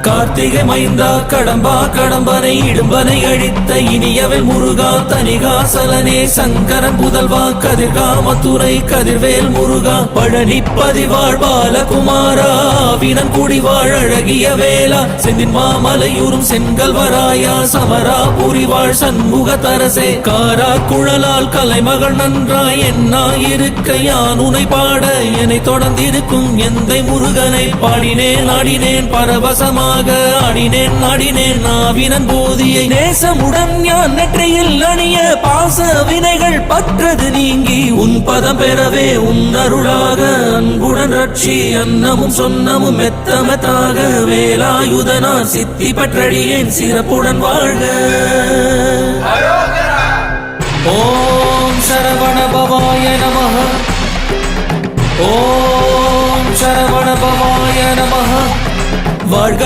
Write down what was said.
கார்த்திகை மைந்தா கடம்பா கடம்பனை இடும்பனை அழித்த இனியவன் முருகா தனிகாசலனே சங்கரன் புதல்வா கதிர்காமத்துறை கதிர்வேல் முருகா பழனி பதிவாழ் பாலகுமாரா வினன் குடிவாழ் அழகிய வேளா செந்தின் மாமலையூரும் செங்கல்வராயா சமரா புரிவாழ் சண்முக தரசே காரா குழலால் கலைமகள் நன்றாய் என்னாயிருக்க யான் உனை பாட என்னை தொடர்ந்திருக்கும் எந்தை முருகனை பாடினேன் ஆடினேன் பரவசமாக ஆடினேன் நாடினேன் நாவினன் போதியை நேசமுடன் ஞான் நெற்றியில் அணிய பாச வினைகள் பற்றது நீங்கி உன் பதம் பெறவே உன் அருளாக அன்புடன் ரட்சி அன்னமும் சொன்னமும் மெத்தமத்தாக வேலாயுதனார் சித்தி பற்றடியேன் சிறப்புடன் வாழ்க. ஓம் சரவண பவாய நமஹ. ஓம் சரவண பவாய நமஹ. வாழ்க.